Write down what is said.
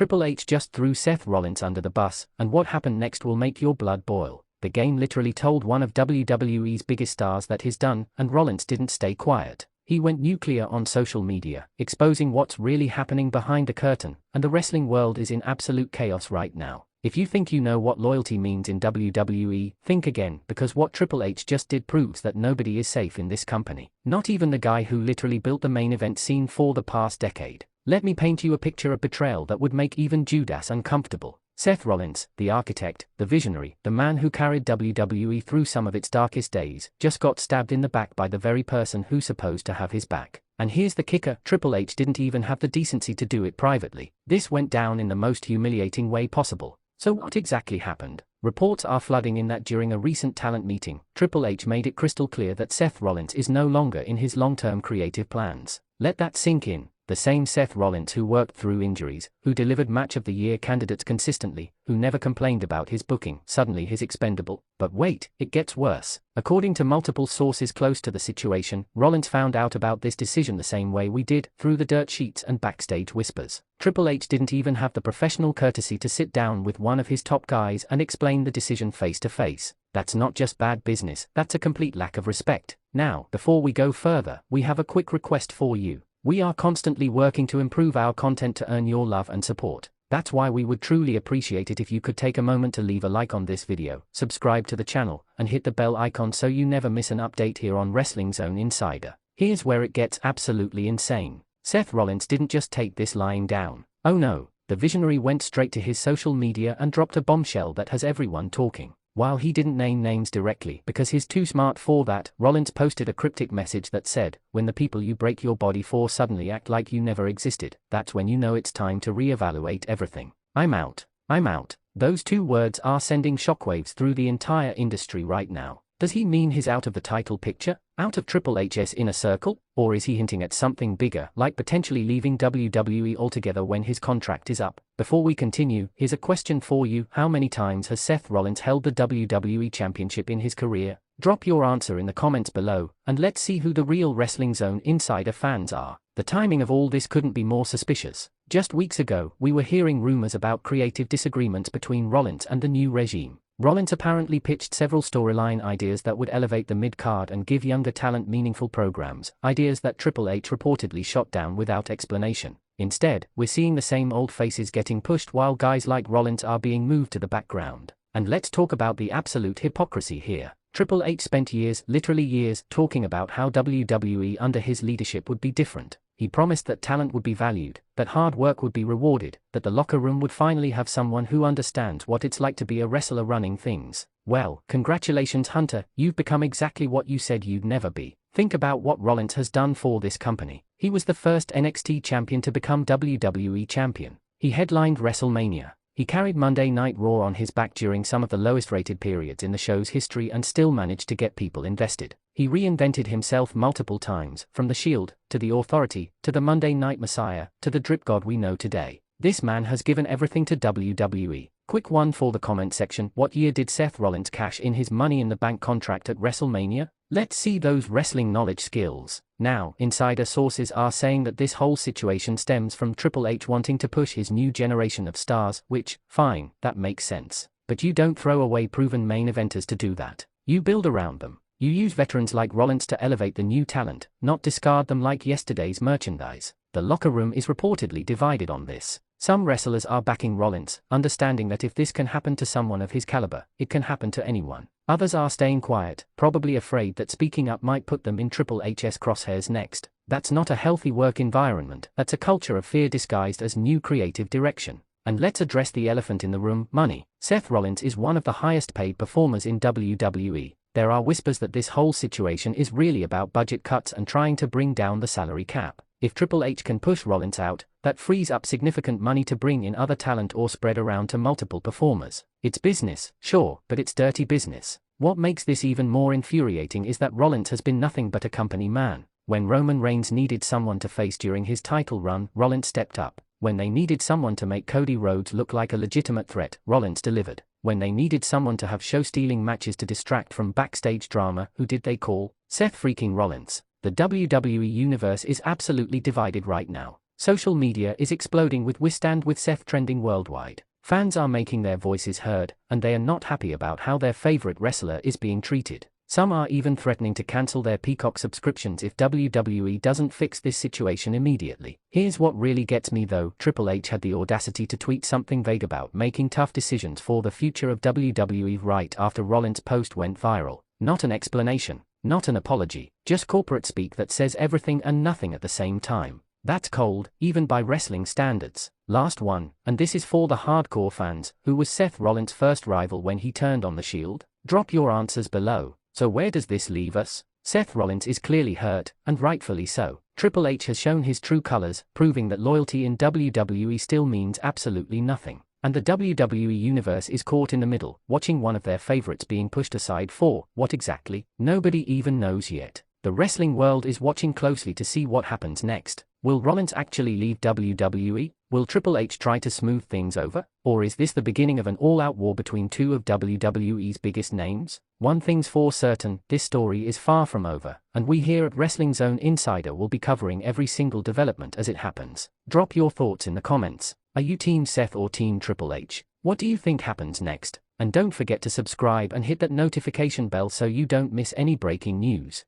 Triple H just threw Seth Rollins under the bus, and what happened next will make your blood boil. The game literally told one of WWE's biggest stars that he's done, and Rollins didn't stay quiet. He went nuclear on social media, exposing what's really happening behind the curtain, and the wrestling world is in absolute chaos right now. If you think you know what loyalty means in WWE, think again, because what Triple H just did proves that nobody is safe in this company. Not even the guy who literally built the main event scene for the past decade. Let me paint you a picture of betrayal that would make even Judas uncomfortable. Seth Rollins, the architect, the visionary, the man who carried WWE through some of its darkest days, just got stabbed in the back by the very person who's supposed to have his back. And here's the kicker, Triple H didn't even have the decency to do it privately. This went down in the most humiliating way possible. So what exactly happened? Reports are flooding in that during a recent talent meeting, Triple H made it crystal clear that Seth Rollins is no longer in his long-term creative plans. Let that sink in. The same Seth Rollins who worked through injuries, who delivered Match of the Year candidates consistently, who never complained about his booking, suddenly he's expendable. But wait, it gets worse. According to multiple sources close to the situation, Rollins found out about this decision the same way we did, through the dirt sheets and backstage whispers. Triple H didn't even have the professional courtesy to sit down with one of his top guys and explain the decision face to face. That's not just bad business, that's a complete lack of respect. Now, before we go further, we have a quick request for you. We are constantly working to improve our content to earn your love and support. That's why we would truly appreciate it if you could take a moment to leave a like on this video, subscribe to the channel, and hit the bell icon so you never miss an update here on Wrestling Zone Insider. Here's where it gets absolutely insane. Seth Rollins didn't just take this lying down. Oh no, the visionary went straight to his social media and dropped a bombshell that has everyone talking. While he didn't name names directly because he's too smart for that, Rollins posted a cryptic message that said, "When the people you break your body for suddenly act like you never existed, that's when you know it's time to reevaluate everything. I'm out. I'm out." Those two words are sending shockwaves through the entire industry right now. Does he mean he's out of the title picture? Out of Triple H's inner circle? Or is he hinting at something bigger, like potentially leaving WWE altogether when his contract is up? Before we continue, here's a question for you. How many times has Seth Rollins held the WWE Championship in his career? Drop your answer in the comments below, and let's see who the real Wrestling Zone Insider fans are. The timing of all this couldn't be more suspicious. Just weeks ago, we were hearing rumors about creative disagreements between Rollins and the new regime. Rollins apparently pitched several storyline ideas that would elevate the mid-card and give younger talent meaningful programs, ideas that Triple H reportedly shot down without explanation. Instead, we're seeing the same old faces getting pushed while guys like Rollins are being moved to the background. And let's talk about the absolute hypocrisy here. Triple H spent years, literally years, talking about how WWE under his leadership would be different. He promised that talent would be valued, that hard work would be rewarded, that the locker room would finally have someone who understands what it's like to be a wrestler running things. Well, congratulations Hunter, you've become exactly what you said you'd never be. Think about what Rollins has done for this company. He was the first NXT champion to become WWE champion. He headlined WrestleMania. He carried Monday Night Raw on his back during some of the lowest rated periods in the show's history and still managed to get people invested. He reinvented himself multiple times, from The Shield, to The Authority, to the Monday Night Messiah, to the drip god we know today. This man has given everything to WWE. Quick one for the comment section. What year did Seth Rollins cash in his Money in the Bank contract at WrestleMania? Let's see those wrestling knowledge skills. Now, insider sources are saying that this whole situation stems from Triple H wanting to push his new generation of stars, which, fine, that makes sense. But you don't throw away proven main eventers to do that. You build around them. You use veterans like Rollins to elevate the new talent, not discard them like yesterday's merchandise. The locker room is reportedly divided on this. Some wrestlers are backing Rollins, understanding that if this can happen to someone of his caliber, it can happen to anyone. Others are staying quiet, probably afraid that speaking up might put them in Triple H's crosshairs next. That's not a healthy work environment, that's a culture of fear disguised as new creative direction. And let's address the elephant in the room, money. Seth Rollins is one of the highest paid performers in WWE. There are whispers that this whole situation is really about budget cuts and trying to bring down the salary cap. If Triple H can push Rollins out, that frees up significant money to bring in other talent or spread around to multiple performers. It's business, sure, but it's dirty business. What makes this even more infuriating is that Rollins has been nothing but a company man. When Roman Reigns needed someone to face during his title run, Rollins stepped up. When they needed someone to make Cody Rhodes look like a legitimate threat, Rollins delivered. When they needed someone to have show-stealing matches to distract from backstage drama, who did they call? Seth freaking Rollins. The WWE universe is absolutely divided right now. Social media is exploding with "Stand with Seth" trending worldwide. Fans are making their voices heard, and they are not happy about how their favorite wrestler is being treated. Some are even threatening to cancel their Peacock subscriptions if WWE doesn't fix this situation immediately. Here's what really gets me though: Triple H had the audacity to tweet something vague about making tough decisions for the future of WWE right after Rollins' post went viral. Not an explanation, not an apology, just corporate speak that says everything and nothing at the same time. That's cold, even by wrestling standards. Last one, and this is for the hardcore fans. Who was Seth Rollins' first rival when he turned on the Shield? Drop your answers below. So where does this leave us? Seth Rollins is clearly hurt, and rightfully so. Triple H has shown his true colors, proving that loyalty in WWE still means absolutely nothing. And the WWE universe is caught in the middle, watching one of their favorites being pushed aside for what exactly? Nobody even knows yet. The wrestling world is watching closely to see what happens next. Will Rollins actually leave WWE? Will Triple H try to smooth things over? Or is this the beginning of an all-out war between two of WWE's biggest names? One thing's for certain, this story is far from over, and we here at Wrestling Zone Insider will be covering every single development as it happens. Drop your thoughts in the comments. Are you Team Seth or Team Triple H? What do you think happens next? And don't forget to subscribe and hit that notification bell so you don't miss any breaking news.